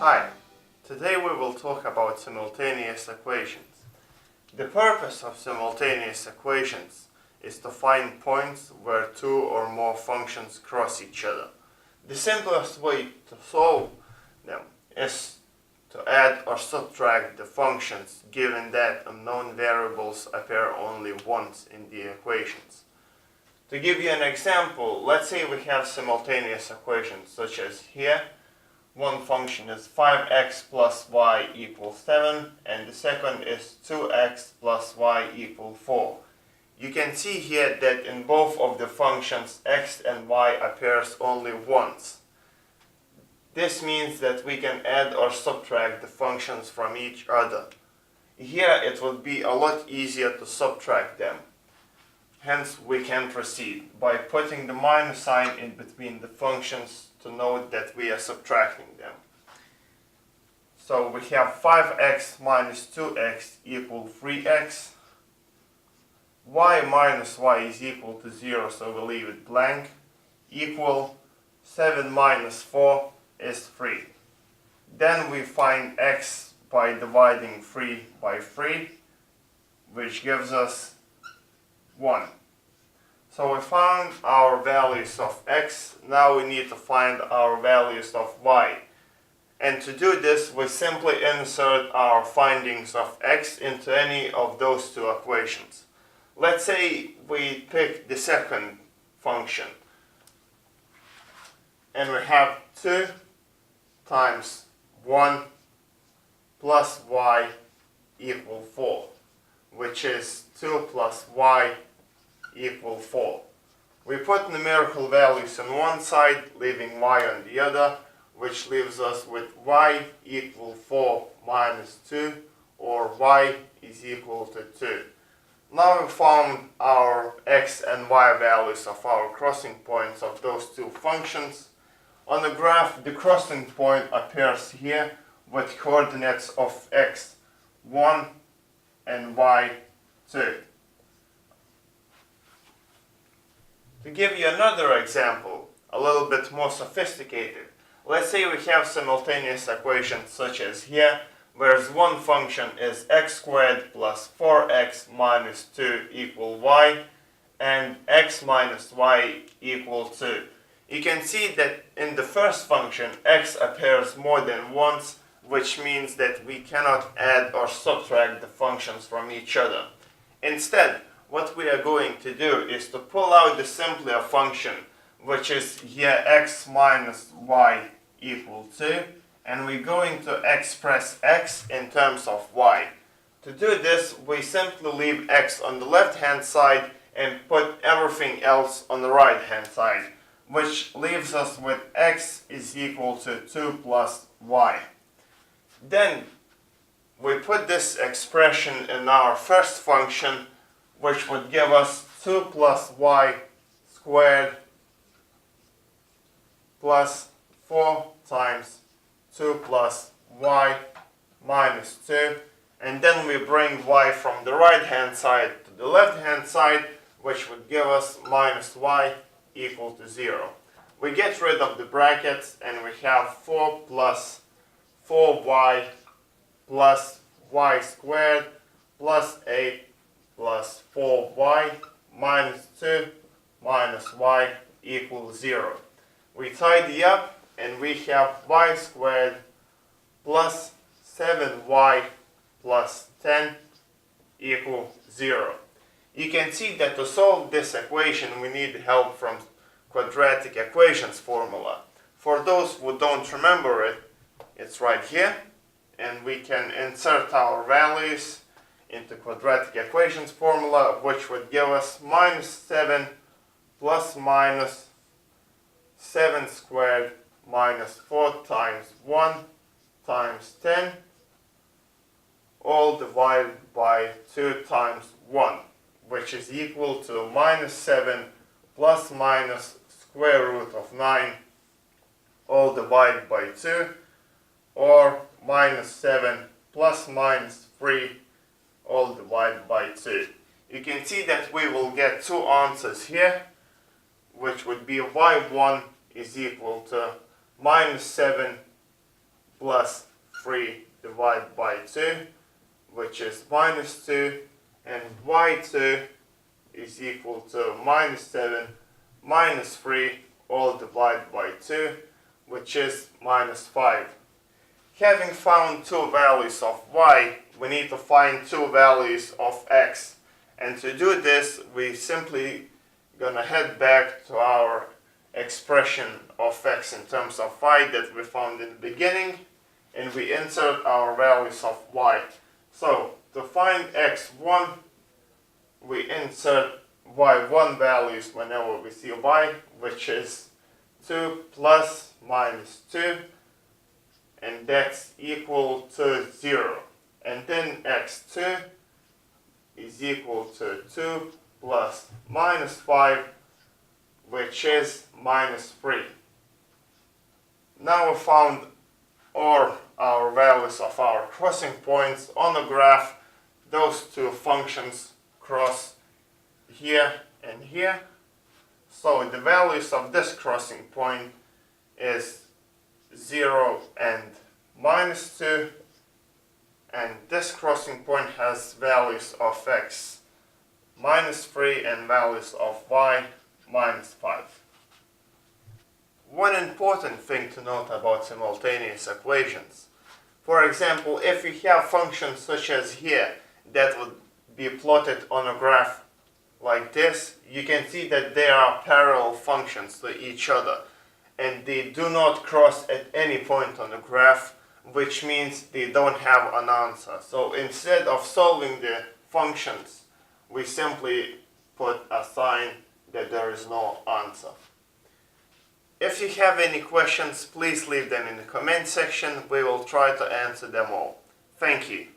Hi, today we will talk about simultaneous equations. The purpose of simultaneous equations is to find points where two or more functions cross each other. The simplest way to solve them is to add or subtract the functions given that unknown variables appear only once in the equations. To give you an example, let's say we have simultaneous equations such as here. One function is 5x plus y equals 7 and the second is 2x plus y equals 4. You can see here that in both of the functions x and y appears only once. This means that we can add or subtract the functions from each other. Here it would be a lot easier to subtract them. Hence we can proceed by putting the minus sign in between the functions to note that we are subtracting them. So we have 5x minus 2x equal 3x. Y minus y is equal to 0, so we leave it blank. Equal 7 minus 4 is 3. Then we find x by dividing 3 by 3, which gives us 1. So we found our values of x, now we need to find our values of y. And to do this, we simply insert our findings of x into any of those two equations. Let's say we pick the second function. And we have 2 times 1 plus y equal 4, which is 2 plus y equal 4. We put numerical values on one side, leaving y on the other, which leaves us with y equal 4 minus 2, or y is equal to 2. Now we found our x and y values of our crossing points of those two functions. On the graph, the crossing point appears here with coordinates of x 1 and y 2. To give you another example, a little bit more sophisticated, let's say we have simultaneous equations such as here, where one function is x squared plus 4x minus 2 equal y, and x minus y equal 2. You can see that in the first function, x appears more than once, which means that we cannot add or subtract the functions from each other. Instead, what we are going to do is to pull out the simpler function, which is here x minus y equal 2, and we're going to express x in terms of y. To do this, we simply leave x on the left hand side and put everything else on the right hand side, which leaves us with x is equal to 2 plus y. Then we put this expression in our first function, which would give us 2 plus y squared plus 4 times 2 plus y minus 2. And then we bring y from the right hand side to the left hand side, which would give us minus y equal to 0. We get rid of the brackets and we have 4 plus 4y plus y squared plus 8 plus 4y minus 2 minus y equals 0. We tidy up and we have y squared plus 7y plus 10 equal 0. You can see that to solve this equation we need help from quadratic equations formula. For those who don't remember it, it's right here, and we can insert our values into quadratic equations formula, which would give us minus 7 plus minus 7 squared minus 4 times 1 times 10, all divided by 2 times 1, which is equal to minus 7 plus minus square root of 9, all divided by 2, or minus 7 plus minus 3, all divided by 2. You can see that we will get two answers here, which would be y1 is equal to minus 7 plus 3 divided by 2, which is minus 2, and y2 is equal to minus 7 minus 3 all divided by 2, which is minus 5. Having found two values of y, we need to find two values of x. And to do this, we simply gonna head back to our expression of x in terms of y that we found in the beginning, and we insert our values of y. So to find x1, we insert y1 values whenever we see y, which is 2 plus minus 2, and that's equal to 0. And then x2 is equal to 2 plus minus 5, which is minus 3. Now we found all our values of our crossing points on the graph. Those two functions cross here and here. So the values of this crossing point is 0 and minus 2. And this crossing point has values of x minus 3 and values of y minus 5. One important thing to note about simultaneous equations. For example, if you have functions such as here that would be plotted on a graph like this, you can see that they are parallel functions to each other, and they do not cross at any point on the graph, which means they don't have an answer. So instead of solving the functions, we simply put a sign that there is no answer. If you have any questions, please leave them in the comment section. We will try to answer them all. Thank you.